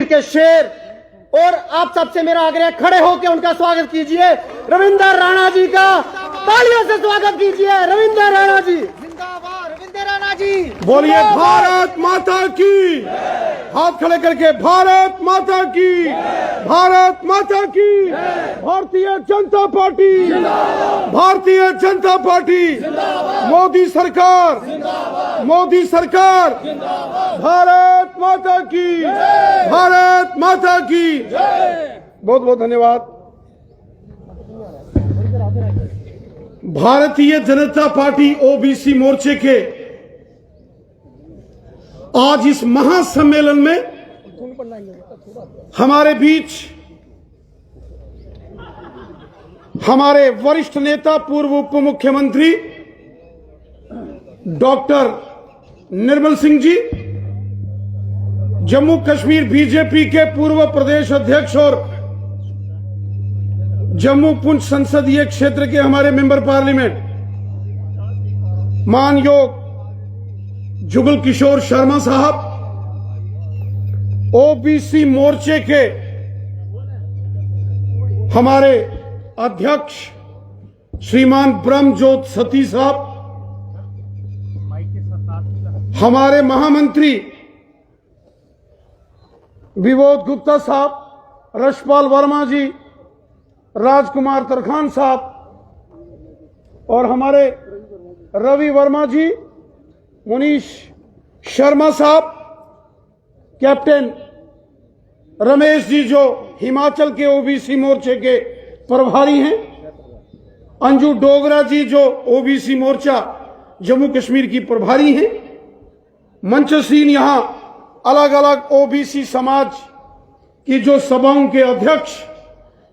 के शेर। और आप सबसे मेरा आग्रह, खड़े होकर उनका स्वागत कीजिए। रविंदर राणा जी का तालियों से स्वागत कीजिए। रविंदर राणा जी जिंदाबाद। रविंदर राणा जी बोलिए भारत माता की। हाथ खड़े करके भारत माता की, भारत माता की। भारतीय जनता पार्टी, भारतीय जनता पार्टी, मोदी सरकार, मोदी सरकार, भारत माता की, भारत माता की। बहुत बहुत धन्यवाद। भारतीय जनता पार्टी ओबीसी मोर्चे के आज इस महासम्मेलन में हमारे बीच हमारे वरिष्ठ नेता पूर्व उप मुख्यमंत्री डॉक्टर निर्मल सिंह जी, जम्मू कश्मीर बीजेपी के पूर्व प्रदेश अध्यक्ष और जम्मू पुंछ संसदीय क्षेत्र के हमारे मेंबर पार्लियामेंट मानयोग जुगल किशोर शर्मा साहब, ओबीसी मोर्चे के हमारे अध्यक्ष श्रीमान ब्रह्मजोत सती साहब, हमारे महामंत्री विबोध गुप्ता साहब, रशपाल वर्मा जी, राजकुमार तरखान साहब और हमारे रवि वर्मा जी, मुनीश शर्मा साहब, कैप्टन रमेश जी जो हिमाचल के ओबीसी मोर्चे के प्रभारी हैं, अंजू डोगरा जी जो ओबीसी मोर्चा जम्मू कश्मीर की प्रभारी हैं, मंचसीन यहां अलग अलग ओबीसी समाज की जो सभाओं के अध्यक्ष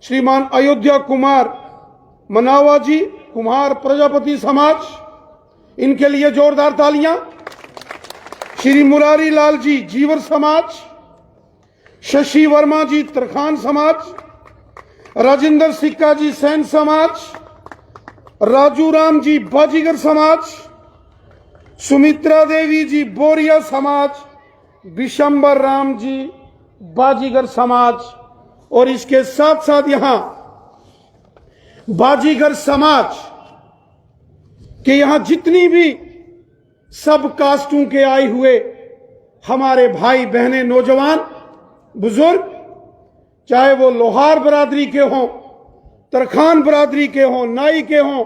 श्रीमान अयोध्या कुमार मनावा जी, कुमार प्रजापति समाज, इनके लिए जोरदार तालियां। श्री मुरारी लाल जी जीवर समाज, शशि वर्मा जी तरखान समाज, राजेंद्र सिक्का जी सैन समाज, राजू राम जी बाजीगर समाज, सुमित्रा देवी जी बोरिया समाज, विशंबर राम जी बाजीगर समाज और इसके साथ साथ यहां बाजीगर समाज कि यहां जितनी भी सब कास्टों के आए हुए हमारे भाई बहनें, नौजवान, बुजुर्ग, चाहे वो लोहार बरादरी के हों, तरखान बरादरी के हों, नाई के हों,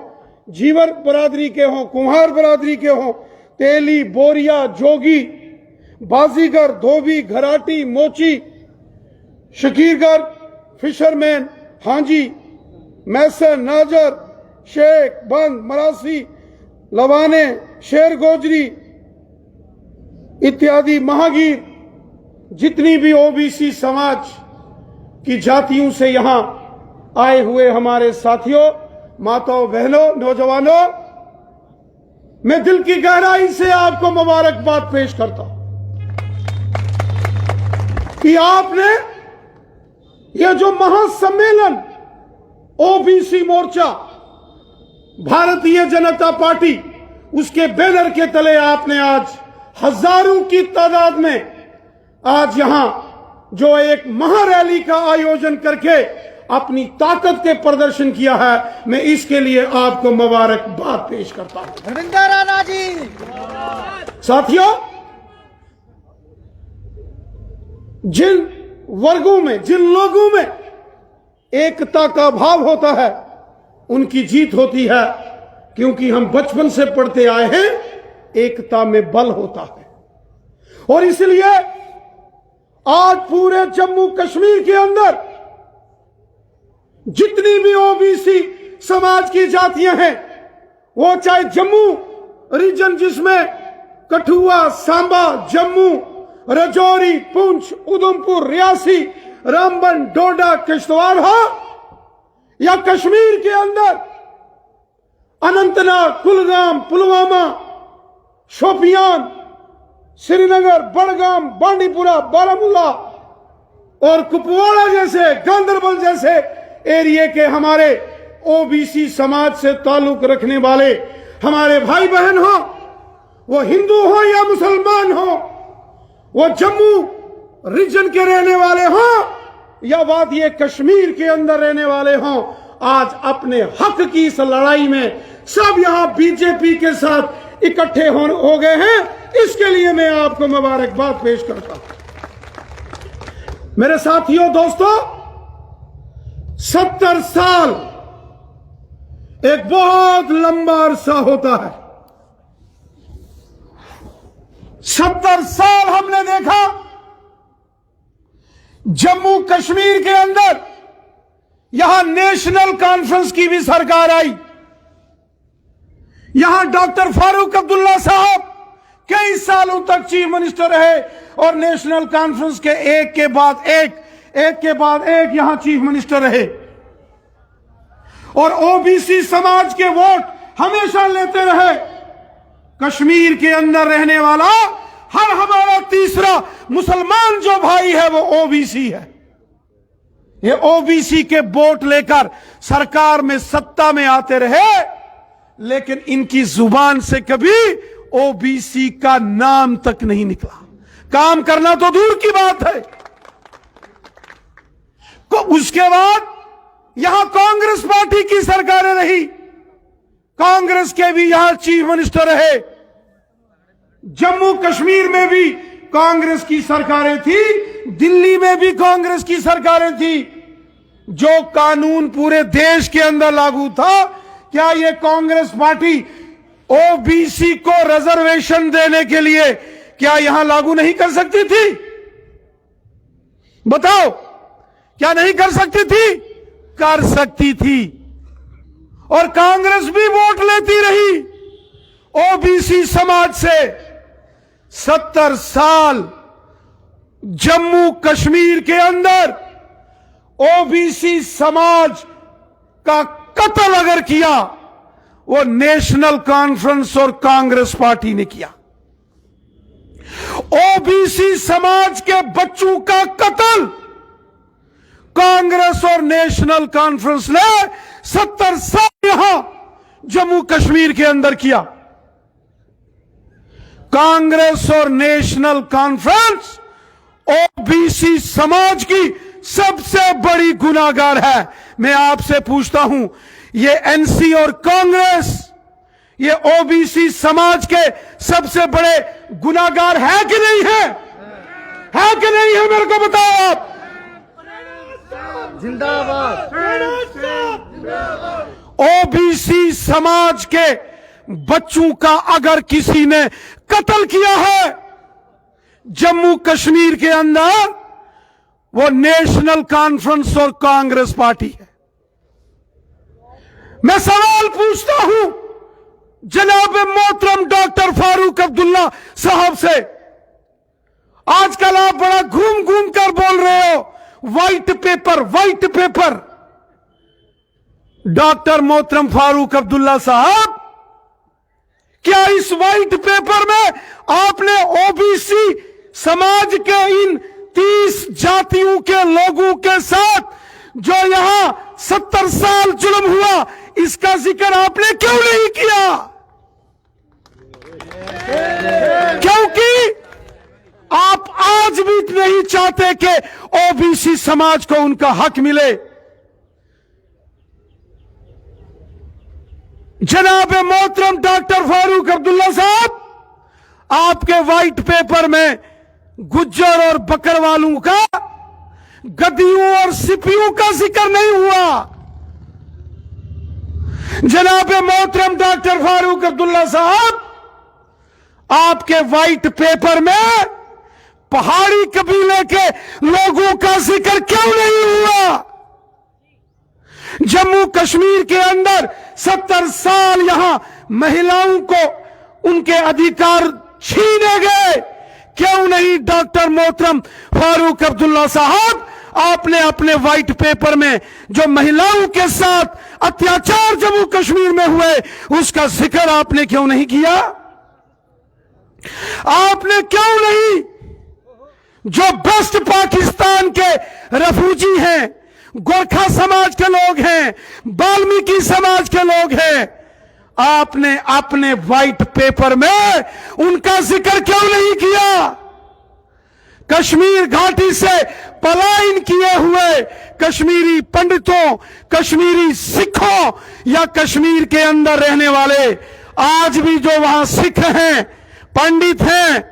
जीवर बरादरी के हों, कुम्हार बरादरी के हों, तेली, बोरिया, जोगी, बाजीगर, धोबी, घराटी, मोची, शकीरगर, फिशरमैन, हांजी, मैसर, नाजर, शेख, बंद, मरासी, लवाने, शेर गोजरी इत्यादि महागीर, जितनी भी ओबीसी समाज की जातियों से यहां आए हुए हमारे साथियों, माताओं, बहनों, नौजवानों, मैं दिल की गहराई से आपको मुबारकबाद पेश करता हूं कि आपने यह जो महासम्मेलन ओबीसी मोर्चा भारतीय जनता पार्टी उसके बैनर के तले आपने आज हजारों की तादाद में आज यहां जो एक महारैली का आयोजन करके अपनी ताकत के प्रदर्शन किया है, मैं इसके लिए आपको मुबारकबाद पेश करता हूं। रविंदर राणा जी। साथियों, जिन वर्गों में, जिन लोगों में एकता का भाव होता है उनकी जीत होती है, क्योंकि हम बचपन से पढ़ते आए हैं एकता में बल होता है। और इसलिए आज पूरे जम्मू कश्मीर के अंदर जितनी भी ओबीसी समाज की जातियां हैं, वो चाहे जम्मू रीजन जिसमें कठुआ, सांबा, जम्मू, राजौरी, पुंछ, उधमपुर, रियासी, रामबन, डोडा, किश्तवाड़ हो, या कश्मीर के अंदर अनंतनाग, कुलगाम, पुलवामा, शोपियान, श्रीनगर, बड़गाम, बांडीपुरा, बारामूला और कुपवाड़ा जैसे, गांदरबल जैसे एरिया के हमारे ओबीसी समाज से ताल्लुक रखने वाले हमारे भाई बहन हो, वो हिंदू हो या मुसलमान हो, वो जम्मू रीजन के रहने वाले हों या वादी कश्मीर के अंदर रहने वाले हों, आज अपने हक की इस लड़ाई में सब यहां बीजेपी के साथ इकट्ठे हो गए हैं। इसके लिए मैं आपको मुबारकबाद पेश करता हूं। मेरे साथियों, दोस्तों, 70 साल एक बहुत लंबा अरसा होता है। 70 साल हमने देखा जम्मू कश्मीर के अंदर यहां नेशनल कॉन्फ्रेंस की भी सरकार आई। यहां डॉक्टर फारूक अब्दुल्ला साहब कई सालों तक चीफ मिनिस्टर रहे और नेशनल कॉन्फ्रेंस के एक के बाद एक यहां चीफ मिनिस्टर रहे और ओबीसी समाज के वोट हमेशा लेते रहे। कश्मीर के अंदर रहने वाला हर हमारा तीसरा मुसलमान जो भाई है वो ओबीसी है। ये ओबीसी के वोट लेकर सरकार में सत्ता में आते रहे, लेकिन इनकी जुबान से कभी ओबीसी का नाम तक नहीं निकला। काम करना तो दूर की बात है। उसके बाद यहां कांग्रेस पार्टी की सरकारें रही, कांग्रेस के भी यहां चीफ मिनिस्टर रहे। जम्मू कश्मीर में भी कांग्रेस की सरकारें थी, दिल्ली में भी कांग्रेस की सरकारें थी। जो कानून पूरे देश के अंदर लागू था, क्या यह कांग्रेस पार्टी ओबीसी को रिजर्वेशन देने के लिए क्या यहां लागू नहीं कर सकती थी? बताओ, क्या नहीं कर सकती थी? कर सकती थी। और कांग्रेस भी वोट लेती रही ओबीसी समाज से। 70 साल जम्मू कश्मीर के अंदर ओबीसी समाज का कत्ल अगर किया, वो नेशनल कॉन्फ्रेंस और कांग्रेस पार्टी ने किया। ओबीसी समाज के बच्चों का कत्ल कांग्रेस और नेशनल कॉन्फ्रेंस ने 70 साल यहां जम्मू कश्मीर के अंदर किया। कांग्रेस और नेशनल कॉन्फ्रेंस ओबीसी समाज की सबसे बड़ी गुनाहगार है। मैं आपसे पूछता हूं, ये एनसी और कांग्रेस ये ओबीसी समाज के सबसे बड़े गुनाहगार है कि नहीं है? है कि नहीं है? मेरे को बताओ आप। जिंदाबाद। ओबीसी समाज के बच्चों का अगर किसी ने कत्ल किया है जम्मू कश्मीर के अंदर, वो नेशनल कॉन्फ्रेंस और कांग्रेस पार्टी है। मैं सवाल पूछता हूं जनाब मोहतरम डॉक्टर फारूक अब्दुल्ला साहब से। आजकल आप बड़ा घूम घूम कर बोल रहे हो white paper, white paper. Doctor मोहतरम फारूक अब्दुल्ला साहब, क्या इस व्हाइट पेपर में आपने ओबीसी समाज के इन 30 जातियों के लोगों के साथ जो यहां 70 साल जुल्म हुआ, इसका जिक्र आपने क्यों नहीं किया? क्योंकि आप आज भी नहीं चाहते कि ओबीसी समाज को उनका हक मिले। जनाब मोहतरम डॉक्टर फारूक अब्दुल्ला साहब, आपके व्हाइट पेपर में गुज्जर और बकरवालों का, गद्दियों और सिपियों का जिक्र नहीं हुआ। जनाब मोहतरम डॉक्टर फारूक अब्दुल्ला साहब, आपके व्हाइट पेपर में पहाड़ी कबीले के लोगों का जिक्र क्यों नहीं हुआ? जम्मू कश्मीर के अंदर 70 साल यहां महिलाओं को उनके अधिकार छीने गए, क्यों नहीं डॉक्टर मोहतरम फारूक अब्दुल्ला साहब, आपने अपने व्हाइट पेपर में जो महिलाओं के साथ अत्याचार जम्मू कश्मीर में हुए उसका जिक्र आपने क्यों नहीं किया? आपने क्यों नहीं, जो बेस्ट पाकिस्तान के रेफ्यूजी हैं, गोरखा समाज के लोग हैं, वाल्मीकि समाज के लोग हैं, आपने अपने व्हाइट पेपर में उनका जिक्र क्यों नहीं किया? कश्मीर घाटी से पलायन किए हुए कश्मीरी पंडितों, कश्मीरी सिखों या कश्मीर के अंदर रहने वाले आज भी जो वहां सिख हैं, पंडित हैं,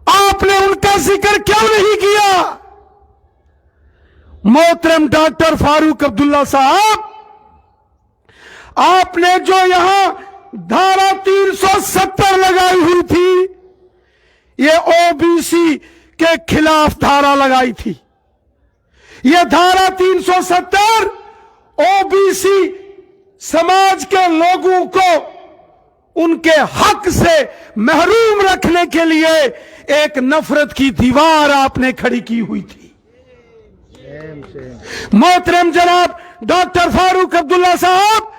आपने उनका जिक्र क्यों नहीं किया? मोहतरम डॉक्टर फारूक अब्दुल्ला साहब, आपने जो यहां धारा 370 लगाई हुई थी, ये ओबीसी के खिलाफ धारा लगाई थी। ये धारा 370 ओबीसी समाज के लोगों को उनके हक से महरूम रखने के लिए एक नफरत की दीवार आपने खड़ी की हुई थी। मोहतरम जनाब डॉक्टर फारूक अब्दुल्ला साहब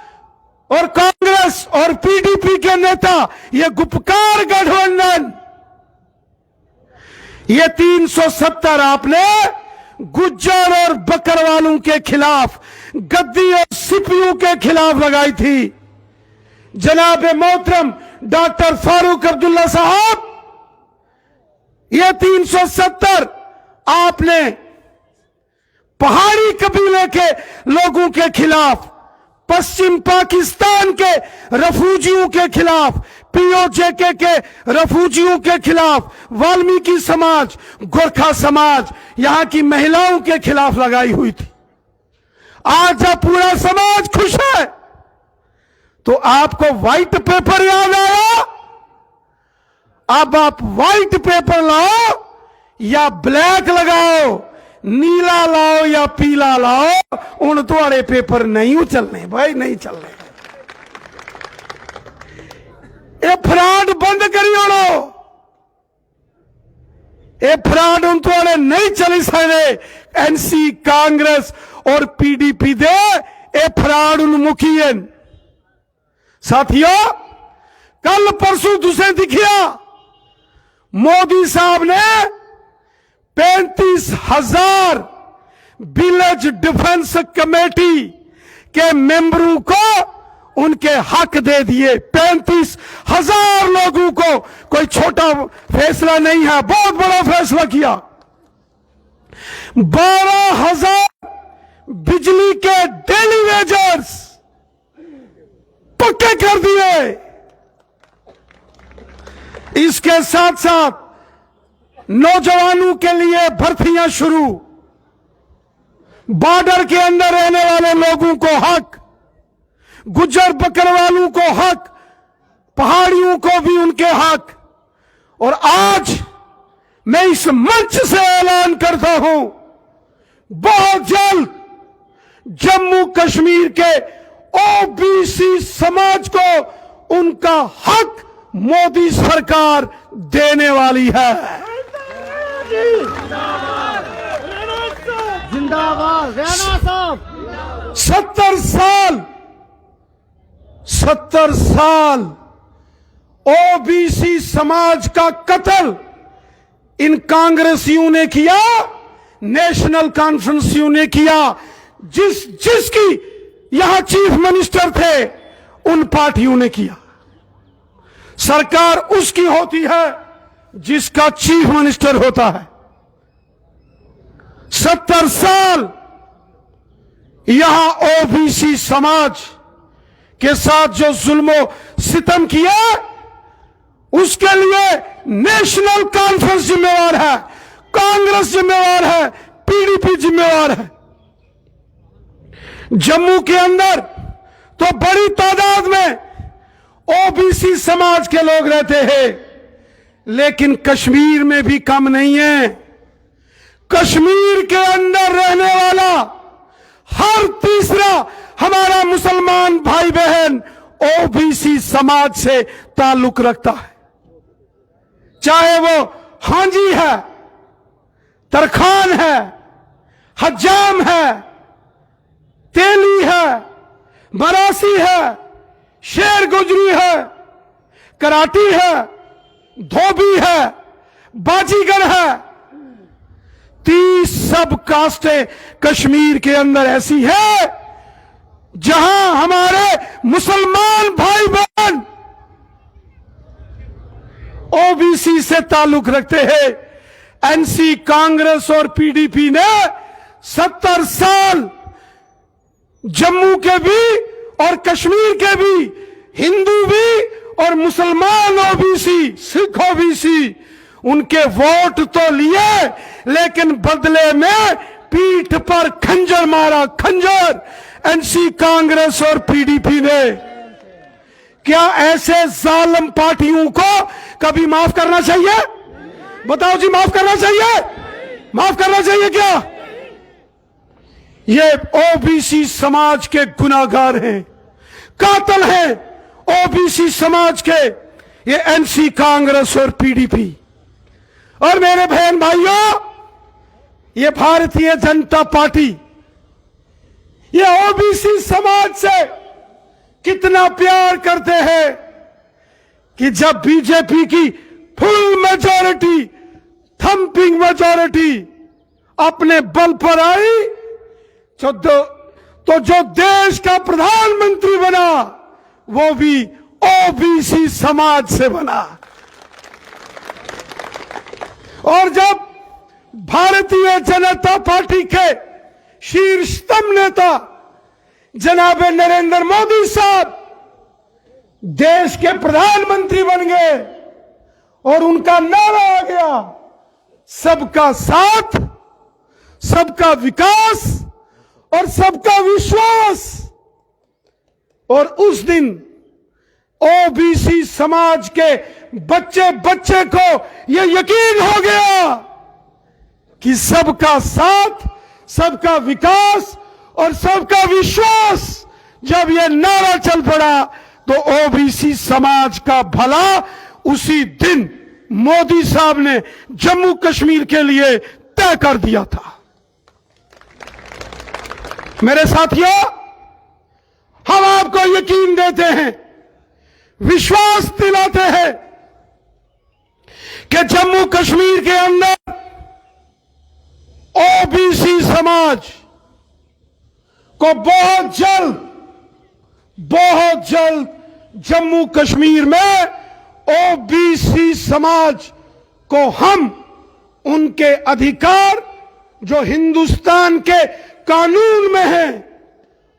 और कांग्रेस और पीडीपी के नेता, ये गुपकार गठबंधन, ये 370 आपने गुज्जर और बकरवालों के खिलाफ, गद्दी और सिपियों के खिलाफ लगाई थी। जनाब मोहतरम डॉक्टर फारूक अब्दुल्ला साहब, ये 370 आपने पहाड़ी कबीले के लोगों के खिलाफ, पश्चिम पाकिस्तान के रफूजियों के खिलाफ, पीओजेके के रफूजियों के खिलाफ, वाल्मीकि समाज, गोरखा समाज, यहां की महिलाओं के खिलाफ लगाई हुई थी। आज जब पूरा समाज खुश है तो आपको व्हाइट पेपर याद आया। अब आप व्हाइट पेपर लाओ या ब्लैक लगाओ, नीला लाओ या पीला लाओ, उन थोड़े पेपर नहीं चलने भाई, नहीं चलने। ये फ्रॉड बंद करियो लो, ये फ्रॉड उन थोड़े नहीं चली सकते। एनसी कांग्रेस और पीडीपी दे ये फ्रॉड उन्मुखीन। साथियों, कल परसों तुसे दिखिया मोदी साहब ने 35,000 विलेज डिफेंस कमेटी के मेंबरों को उनके हक दे दिए। 35,000 लोगों को, कोई छोटा फैसला नहीं है, बहुत बड़ा फैसला किया। 12,000 बिजली के डेली वेजर्स पक्के कर दिए। इसके साथ साथ नौजवानों के लिए भर्तियां शुरू, बॉर्डर के अंदर रहने वाले लोगों को हक, गुज्जर बकरवालों को हक, पहाड़ियों को भी उनके हक। और आज मैं इस मंच से ऐलान करता हूं, बहुत जल्द जम्मू कश्मीर के ओबीसी समाज को उनका हक मोदी सरकार देने वाली है। जिंदाबाद रैना साहब। 70 साल ओबीसी समाज का कत्ल इन कांग्रेसियों ने किया, नेशनल कॉन्फ्रेंसियों ने किया, जिसकी यहां चीफ मिनिस्टर थे उन पार्टियों ने किया। सरकार उसकी होती है जिसका चीफ मिनिस्टर होता है। 70 साल यहां ओबीसी समाज के साथ जो जुल्मो सितम किया, उसके लिए नेशनल कॉन्फ्रेंस जिम्मेवार है, कांग्रेस जिम्मेवार है, पीडीपी जिम्मेवार है। जम्मू के अंदर तो बड़ी तादाद में ओबीसी समाज के लोग रहते हैं, लेकिन कश्मीर में भी कम नहीं है। कश्मीर के अंदर रहने वाला हर तीसरा हमारा मुसलमान भाई बहन ओबीसी समाज से ताल्लुक रखता है, चाहे वो हांजी है, तरखान है, हज्जाम है, तेली है, मरासी है, शेर गुजरी है, कराटी है, धोबी है, बाजीगर है। 30 सब कास्टें कश्मीर के अंदर ऐसी है जहां हमारे मुसलमान भाई बहन ओबीसी से ताल्लुक रखते हैं। एनसी कांग्रेस और पीडीपी ने 70 साल जम्मू के भी और कश्मीर के भी, हिंदू भी और मुसलमान ओबीसी, सिख ओबीसी, उनके वोट तो लिए, लेकिन बदले में पीठ पर खंजर मारा, खंजर एनसी कांग्रेस और पीडीपी ने। क्या ऐसे जालिम पार्टियों को कभी माफ करना चाहिए? बताओ जी, माफ करना चाहिए? माफ करना चाहिए क्या? ये ओबीसी समाज के गुनाहगार हैं, कातिल हैं ओबीसी समाज के, ये एनसी कांग्रेस और पीडीपी। और मेरे बहन भाइयों, ये भारतीय जनता पार्टी ये ओबीसी समाज से कितना प्यार करते हैं कि जब बीजेपी की फुल मेजॉरिटी, थंपिंग मेजॉरिटी अपने बल पर आई, तो जो देश का प्रधानमंत्री बना वो भी ओबीसी समाज से बना। और जब भारतीय जनता पार्टी के शीर्षतम नेता जनाब नरेंद्र मोदी साहब देश के प्रधानमंत्री बन गए और उनका नारा आ गया, सबका साथ, सबका विकास और सबका विश्वास। और उस दिन ओबीसी समाज के बच्चे बच्चे को यह यकीन हो गया कि सबका साथ, सबका विकास और सबका विश्वास जब यह नारा चल पड़ा तो ओबीसी समाज का भला उसी दिन मोदी साहब ने जम्मू कश्मीर के लिए तय कर दिया था। मेरे साथियों, हम आपको यकीन देते हैं, विश्वास दिलाते हैं कि जम्मू कश्मीर के अंदर ओबीसी समाज को बहुत जल्द जम्मू कश्मीर में ओबीसी समाज को हम उनके अधिकार जो हिंदुस्तान के कानून में है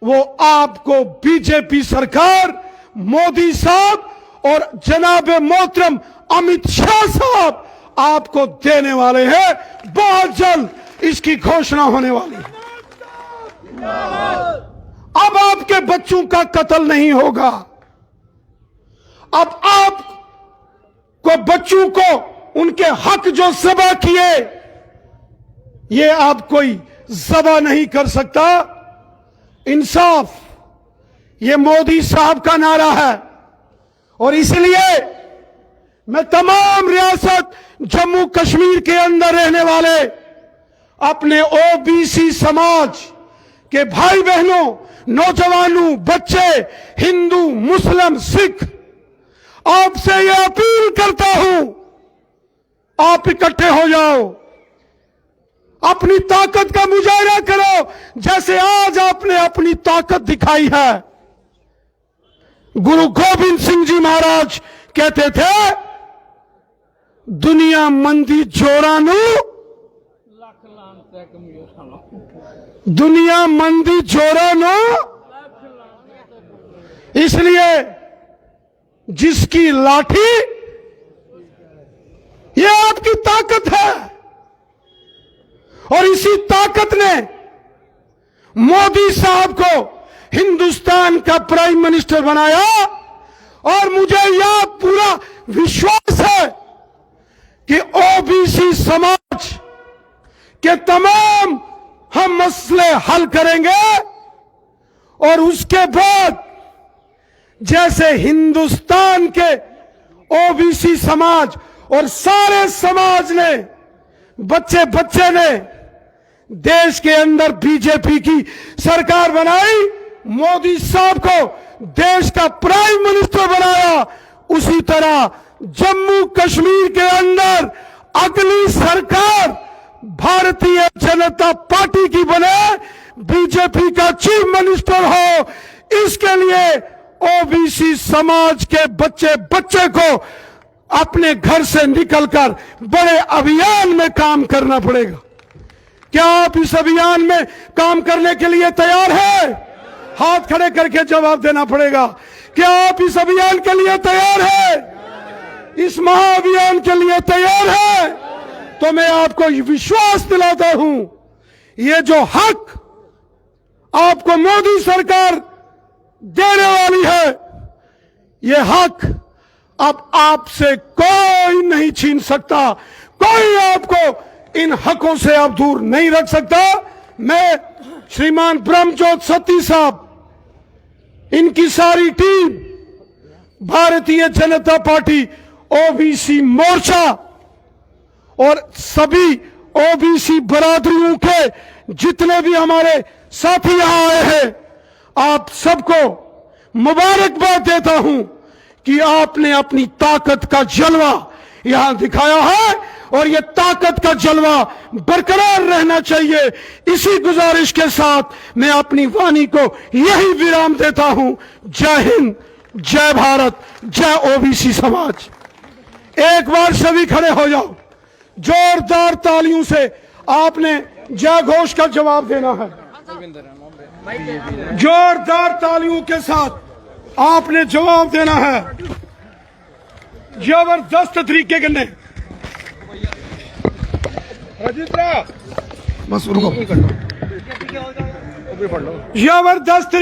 वो आपको बीजेपी सरकार, मोदी साहब और जनाब मोहतरम अमित शाह साहब आपको देने वाले हैं। बहुत जल्द इसकी घोषणा होने वाली है। अब आपके बच्चों का कत्ल नहीं होगा। अब आपको बच्चों को उनके हक जो ज़बा किए ये आप कोई ज़बा नहीं कर सकता। इंसाफ ये मोदी साहब का नारा है और इसलिए मैं तमाम रियासत जम्मू कश्मीर के अंदर रहने वाले अपने ओबीसी समाज के भाई बहनों, नौजवानों, बच्चे, हिंदू, मुस्लिम, सिख, आपसे यह अपील करता हूं, आप इकट्ठे हो जाओ, अपनी ताकत का मुजाहरा करो जैसे आज आपने अपनी ताकत दिखाई है। गुरु गोबिंद सिंह जी महाराज कहते थे, दुनिया मंदी जोरानू, दुनिया मंदी जोरानू। इसलिए जिसकी लाठी ये आपकी ताकत है और इसी ताकत ने मोदी साहब को हिंदुस्तान का प्राइम मिनिस्टर बनाया। और मुझे यह पूरा विश्वास है कि ओबीसी समाज के तमाम हम मसले हल करेंगे और उसके बाद जैसे हिंदुस्तान के ओबीसी समाज और सारे समाज ने, बच्चे बच्चे ने देश के अंदर बीजेपी की सरकार बनाई, मोदी साहब को देश का प्राइम मिनिस्टर बनाया, उसी तरह जम्मू कश्मीर के अंदर अगली सरकार भारतीय जनता पार्टी की बने, बीजेपी का चीफ मिनिस्टर हो। इसके लिए ओबीसी समाज के बच्चे बच्चे को अपने घर से निकलकर बड़े अभियान में काम करना पड़ेगा। क्या आप इस अभियान में काम करने के लिए तैयार हैं? हाथ खड़े करके जवाब देना पड़ेगा। क्या आप इस अभियान के लिए तैयार हैं? इस महाअभियान के लिए तैयार हैं? तो मैं आपको विश्वास दिलाता हूं, ये जो हक आपको मोदी सरकार देने वाली है, ये हक अब आपसे कोई नहीं छीन सकता। कोई आपको इन हकों से आप दूर नहीं रख सकता। मैं श्रीमान ब्रह्मज्योत सत्ती साहब, इनकी सारी team, Bharatiya Janata party OBC मोर्चा और सभी ओबीसी बरादरियों के जितने भी हमारे साथी यहां आए हैं, आप सबको मुबारकबाद देता हूं कि आपने अपनी ताकत का जलवा यहां दिखाया है और ये ताकत का जलवा बरकरार रहना चाहिए। इसी गुजारिश के साथ मैं अपनी वाणी को यही विराम देता हूं। जय हिंद, जय भारत, जय ओबीसी समाज। एक बार सभी खड़े हो जाओ, जोरदार तालियों से आपने जय घोष का जवाब देना है। जोरदार तालियों के साथ आपने जवाब देना है, जबरदस्त तरीके के ने। बस रुको, जबरदस्त